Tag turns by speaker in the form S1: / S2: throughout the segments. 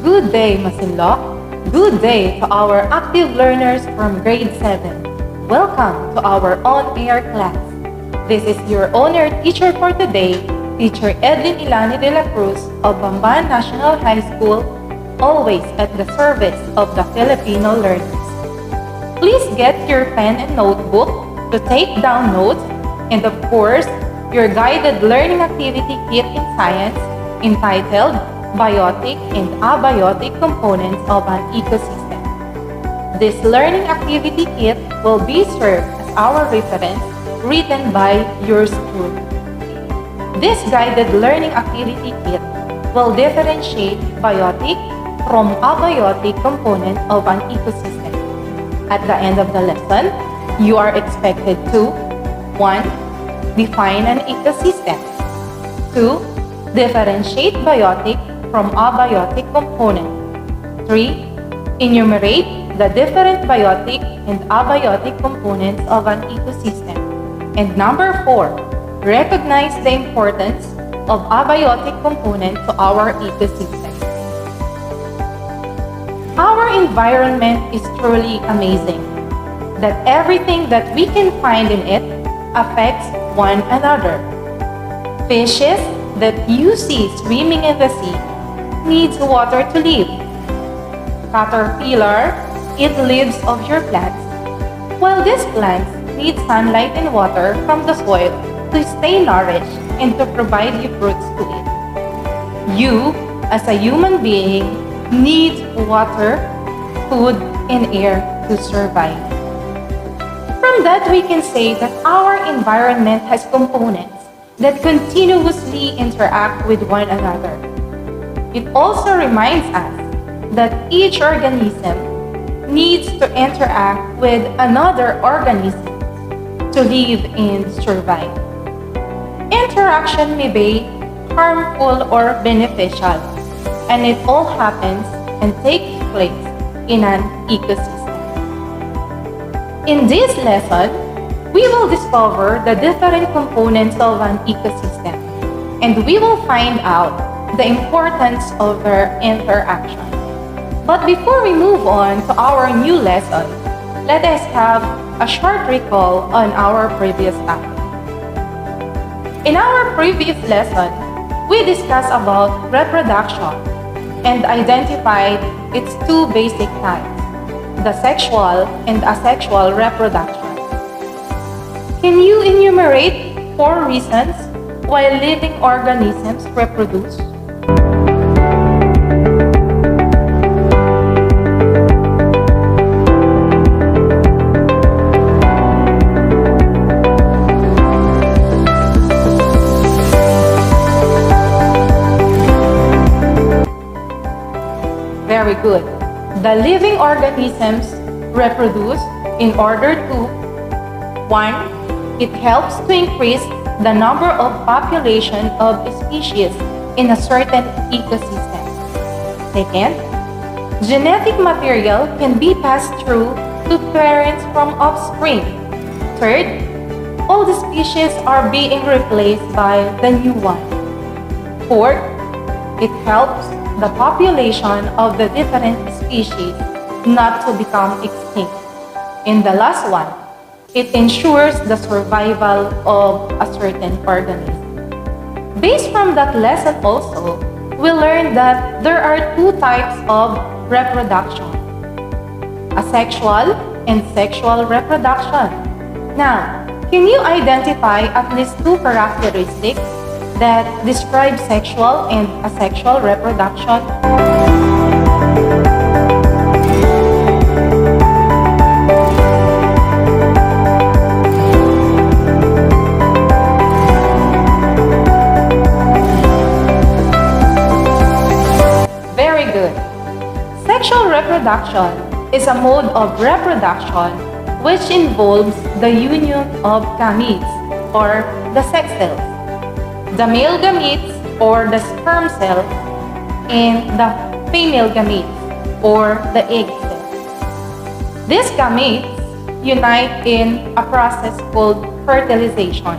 S1: Good day, Masinloc. Good day to our active learners from grade 7. Welcome to our on-air class. This is your honored teacher for today, Teacher Edwin Ilani de la Cruz of Bamban National High School, always at the service of the Filipino learners. Please get your pen and notebook to take down notes and of course, your guided learning activity kit in science entitled Biotic and Abiotic Components of an Ecosystem. This learning activity kit will be served as our reference written by your school. This guided learning activity kit will differentiate biotic from abiotic component of an ecosystem. At the end of the lesson, you are expected to 1. Define an ecosystem. 2. Differentiate biotic from abiotic component. 3. Enumerate the different biotic and abiotic components of an ecosystem. And number 4. Recognize the importance of abiotic component to our ecosystem. Our environment is truly amazing, that everything that we can find in it affects one another. Fishes that you see swimming in the sea needs water to live. Caterpillar eat leaves of your plants, while these plants need sunlight and water from the soil to stay nourished and to provide you fruits to eat. You, as a human being, need water, food, and air to survive. From that, we can say that our environment has components that continuously interact with one another. It also reminds us that each organism needs to interact with another organism to live and survive. Interaction may be harmful or beneficial, and it all happens and takes place in an ecosystem. In this lesson, we will discover the different components of an ecosystem, and we will find out the importance of their interaction. But before we move on to our new lesson, let us have a short recall on our previous topic. In our previous lesson, we discussed about reproduction and identified its two basic types, the sexual and asexual reproduction. Can you enumerate 4 reasons why living organisms reproduce? Very good. The living organisms reproduce in order to 1. It helps to increase the number of population of species in a certain ecosystem. Second, genetic material can be passed through to parents from offspring. Third, old species are being replaced by the new one. Fourth, it helps the population of the different species not to become extinct. And the last one, it ensures the survival of a certain organism. Based from that lesson also, we learned that there are 2 types of reproduction, asexual and sexual reproduction. Now, can you identify at least 2 characteristics that describe sexual and asexual reproduction? Very good. Sexual reproduction is a mode of reproduction which involves the union of gametes or the sex cells, the male gametes or the sperm cell, and the female gametes or the egg cell. These gametes unite in a process called fertilization.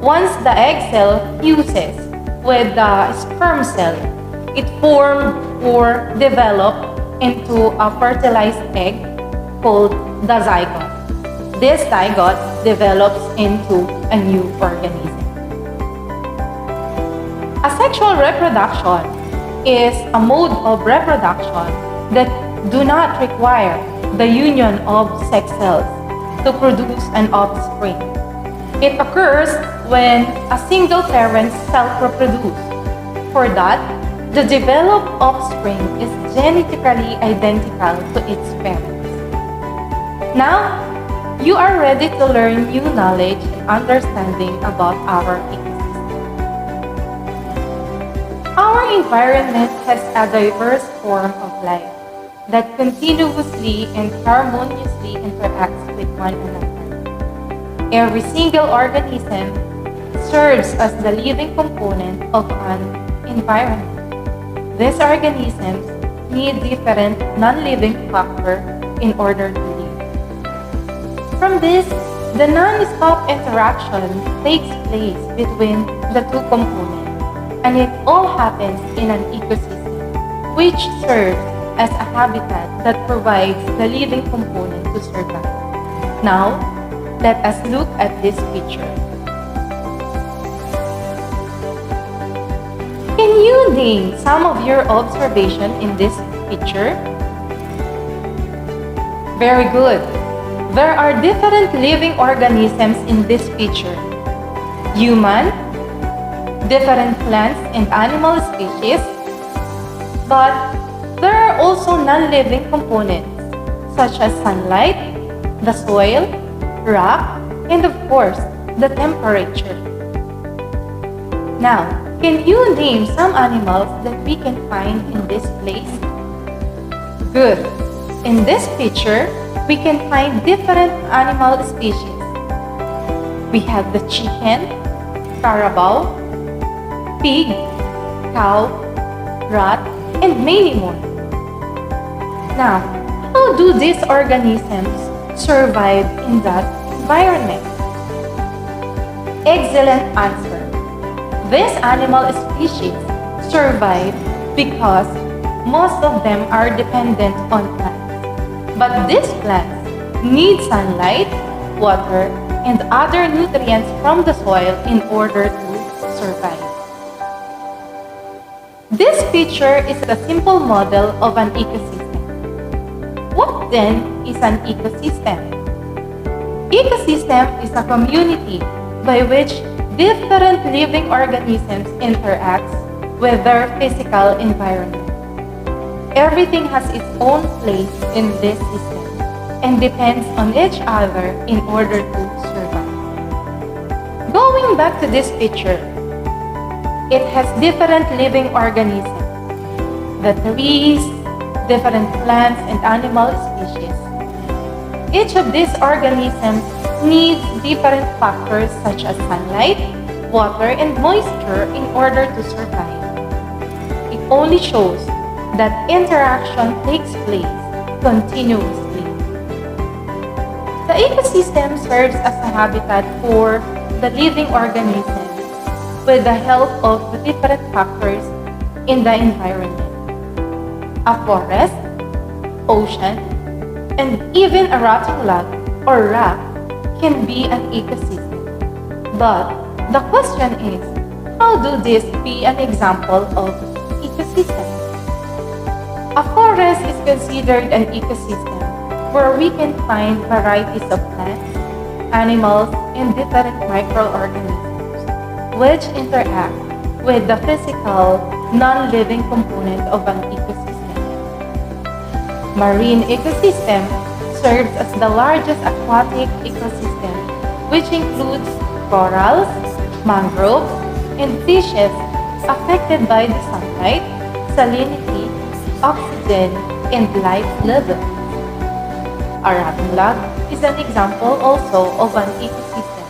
S1: Once the egg cell fuses with the sperm cell, it formed or developed into a fertilized egg called the zygote. This zygote develops into a new organism. Asexual reproduction is a mode of reproduction that do not require the union of sex cells to produce an offspring. It occurs when a single parent self-reproduces. For that, the developed offspring is genetically identical to its parents. Now, you are ready to learn new knowledge and understanding about our ecosystem. Our environment has a diverse form of life that continuously and harmoniously interacts with one another. Every single organism serves as the living component of an environment. These organisms need different non-living factors in order to live. From this, the non-stop interaction takes place between the two components, and it all happens in an ecosystem, which serves as a habitat that provides the living component to survive. Now, let us look at this picture. Can you name some of your observations in this picture? Very good. There are different living organisms in this picture. Human, different plants and animal species, but there are also non-living components such as sunlight, the soil, rock, and of course, the temperature. Now, can you name some animals that we can find in this place? Good. In this picture, we can find different animal species. We have the chicken, carabao, pig, cow, rat, and many more. Now, how do these organisms survive in that environment? Excellent answer. These animal species survive because most of them are dependent on plants. But these plants need sunlight, water, and other nutrients from the soil in order to survive. This picture is a simple model of an ecosystem. What then is an ecosystem? Ecosystem is a community by which different living organisms interact with their physical environment. Everything has its own place in this system and depends on each other in order to survive. Going back to this picture, it has different living organisms. The trees, different plants and animal species. Each of these organisms needs different factors such as sunlight, water, and moisture in order to survive. It only shows that interaction takes place continuously. The ecosystem serves as a habitat for the living organisms with the help of the different factors in the environment. A forest, ocean, and even a rotting log or rock can be an ecosystem. But the question is, how do this be an example of ecosystem? A forest is considered an ecosystem where we can find varieties of plants, animals, and different microorganisms which interact with the physical, non-living component of an ecosystem. Marine ecosystem serves as the largest aquatic ecosystem, which includes corals, mangroves, and fishes affected by the sunlight, salinity, oxygen, and light level. A rotting log is an example also of an ecosystem.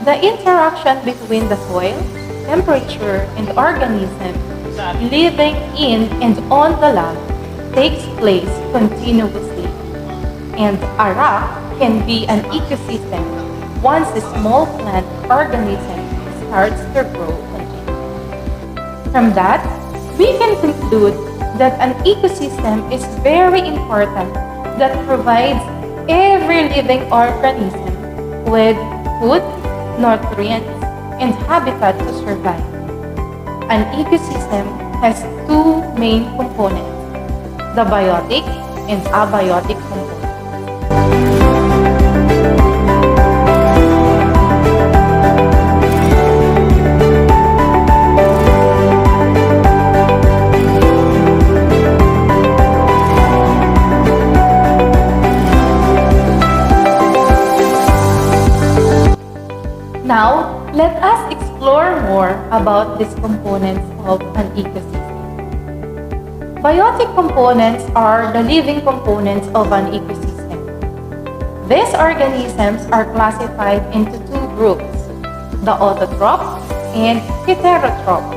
S1: The interaction between the soil, temperature, and organisms living in and on the log takes place continuously, and a rock can be an ecosystem once a small plant organism starts to grow again. From that, We can conclude that an ecosystem is very important that provides every living organism with food, nutrients, and habitat to survive. An ecosystem has two main components, the biotic and abiotic components. Now, let us explore more about these components of an ecosystem. Biotic components are the living components of an ecosystem. These organisms are classified into two groups, the autotrophs and heterotrophs.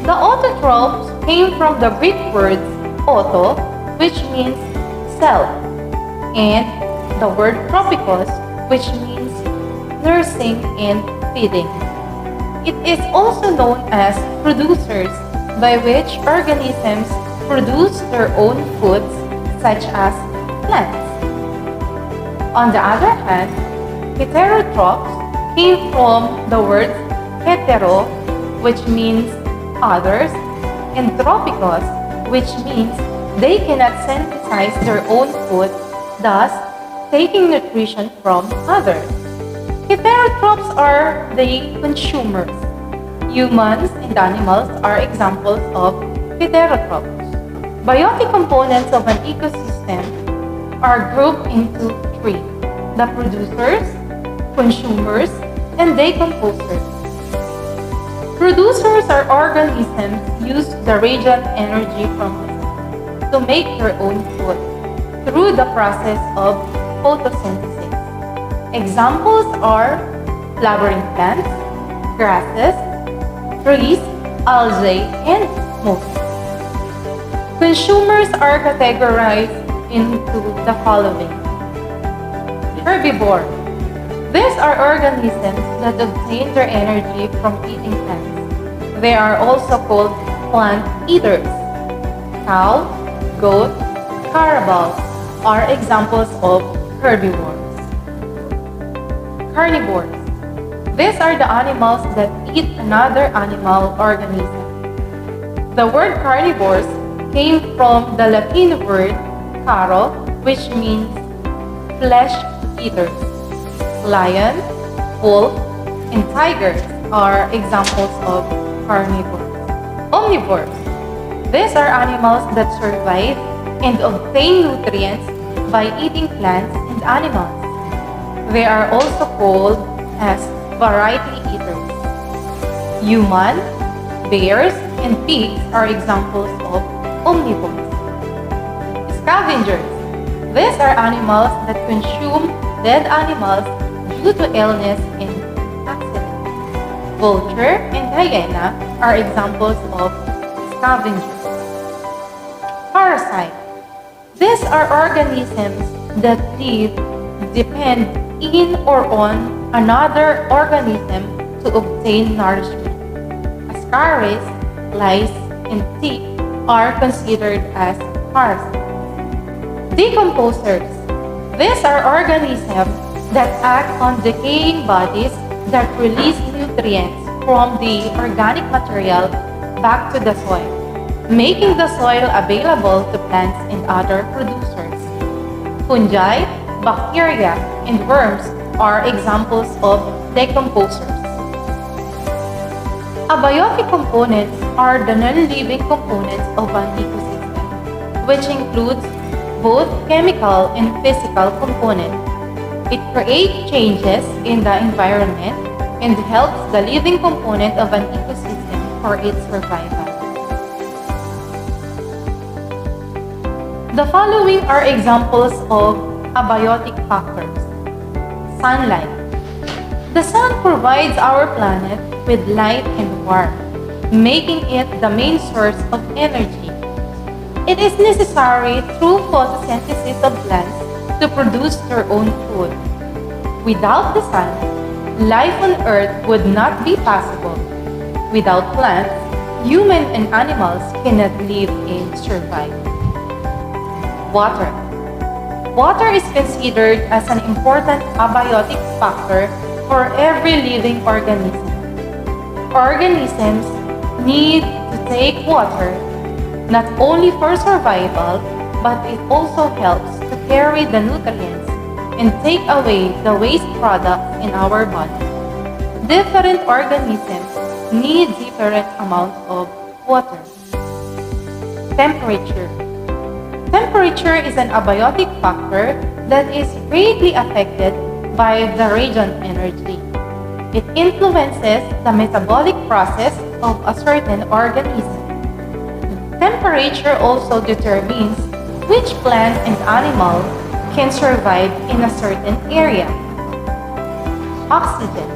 S1: The autotrophs came from the Greek words auto, which means self, and the word tropikos, which means nursing and feeding. It is also known as producers, by which organisms produce their own foods, such as plants. On the other hand, heterotrophs came from the word hetero, which means others, and tropikos, which means they cannot synthesize their own food, thus taking nutrition from others. Heterotrophs are the consumers. Humans and animals are examples of heterotrophs. Biotic components of an ecosystem are grouped into three: the producers, consumers, and decomposers. Producers are organisms use the radiant energy from the sun to make their own food through the process of photosynthesis. Examples are flowering plants, grasses, trees, algae, and mosses. Consumers are categorized into the following. Herbivores. These are organisms that obtain their energy from eating plants. They are also called plant eaters. Cow, goat, carabao are examples of herbivores. Carnivores. These are the animals that eat another animal organism. The word carnivores came from the Latin word caro, which means flesh eaters. Lion, wolf, and tigers are examples of carnivores. Omnivores. These are animals that survive and obtain nutrients by eating plants and animals. They are also called as variety eaters. Human, bears, and pigs are examples of omnivores. Scavengers. These are animals that consume dead animals due to illness and accident. Vulture and hyena are examples of scavengers. Parasite. These are organisms that depend in or on another organism to obtain nourishment. Ascaris, lice, and tick are considered as parasites. Decomposers. These are organisms that act on decaying bodies that release nutrients from the organic material back to the soil, making the soil available to plants and other producers. Fungi, bacteria, and worms are examples of decomposers. Abiotic components are the non-living components of an ecosystem, which includes both chemical and physical components. It creates changes in the environment and helps the living component of an ecosystem for its survival. The following are examples of abiotic factors. Sunlight. The sun provides our planet with light and warmth, making it the main source of energy. It is necessary through photosynthesis of plants to produce their own food. Without the sun, life on Earth would not be possible. Without plants, human and animals cannot live and survive. Water. Water is considered as an important abiotic factor for every living organism. Organisms need to take water not only for survival, but it also helps to carry the nutrients and take away the waste products in our body. Different organisms need different amounts of water. Temperature. Temperature is an abiotic factor that is greatly affected by the radiant energy. It influences the metabolic process of a certain organism. Temperature also determines which plant and animal can survive in a certain area. Oxygen.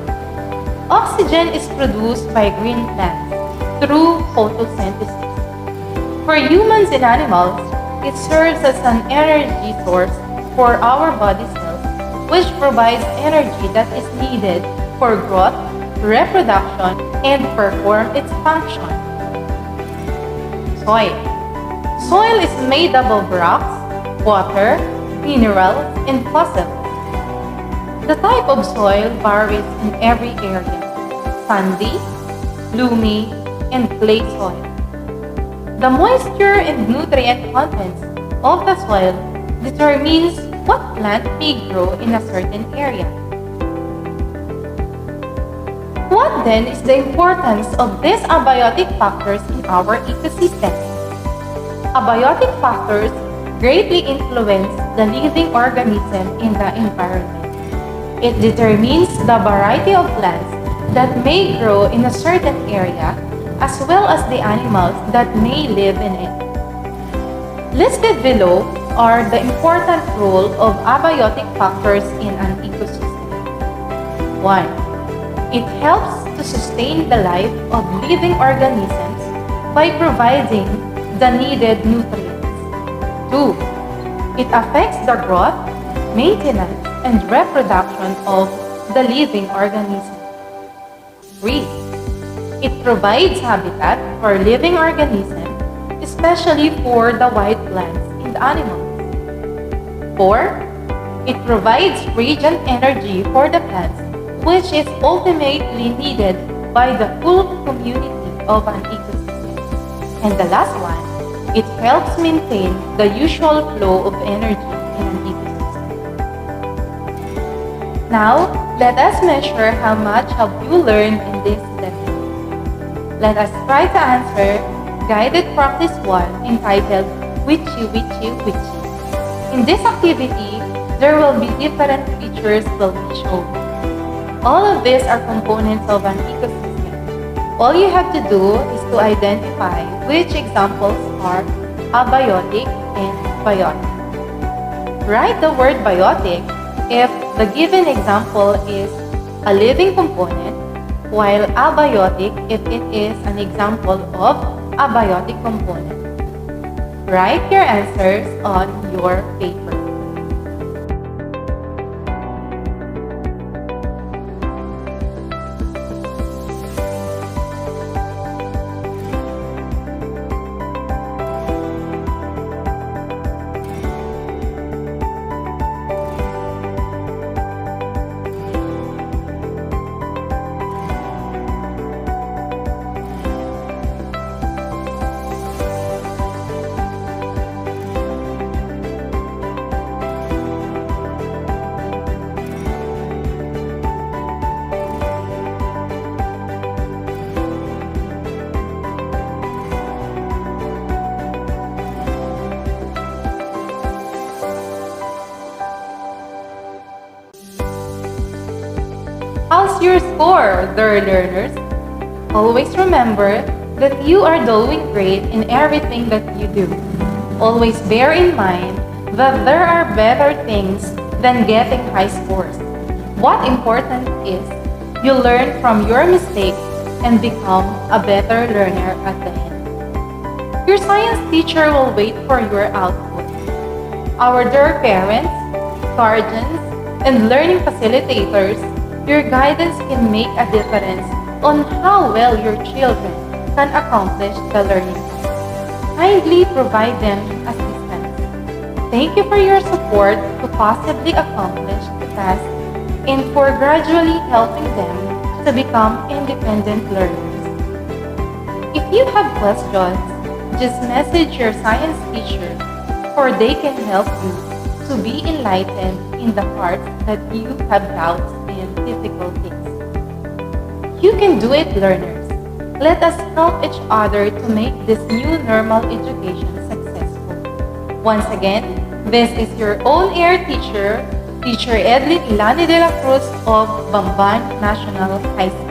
S1: Oxygen is produced by green plants through photosynthesis. For humans and animals, it serves as an energy source for our body cells, which provides energy that is needed for growth, reproduction, and perform its function. Soil. Soil is made up of rocks, water, minerals, and fossils. The type of soil varies in every area: sandy, loamy, and clay soil. The moisture and nutrient contents of the soil determines what plant may grow in a certain area. What then is the importance of these abiotic factors in our ecosystem? Abiotic factors greatly influence the living organism in the environment. It determines the variety of plants that may grow in a certain area, as well as the animals that may live in it. Listed below are the important role of abiotic factors in an ecosystem. 1. It helps to sustain the life of living organisms by providing the needed nutrients. 2. It affects the growth, maintenance, and reproduction of the living organism. 3. It provides habitat for living organisms, especially for the wild plants and animals. 4. It provides radiant energy for the plants, which is ultimately needed by the full community of an ecosystem. And the last one, it helps maintain the usual flow of energy in an ecosystem. Now, let us measure how much have you learned in this lesson. Let us try to answer guided practice 1 entitled Witchy Witchy Witchy. In this activity, there will be different features will be shown. All of these are components of an ecosystem. All you have to do is to identify which examples are abiotic and biotic. Write the word biotic if the given example is a living component, while abiotic if it is an example of a biotic component. Write your answers on your paper. How's your score, dear learners? Always remember that you are doing great in everything that you do. Always bear in mind that there are better things than getting high scores. What important is you learn from your mistakes and become a better learner at the end. Your science teacher will wait for your output. Our dear parents, guardians, and learning facilitators, your guidance can make a difference on how well your children can accomplish the learning. Kindly provide them assistance. Thank you for your support to possibly accomplish the task and for gradually helping them to become independent learners. If you have questions, just message your science teacher or they can help you to be enlightened in the parts that you have doubts and difficulties. You can do it, learners. Let us help each other to make this new normal education successful. Once again, this is your own air teacher, Teacher Edlin Ilani de la Cruz of Bamban National High School.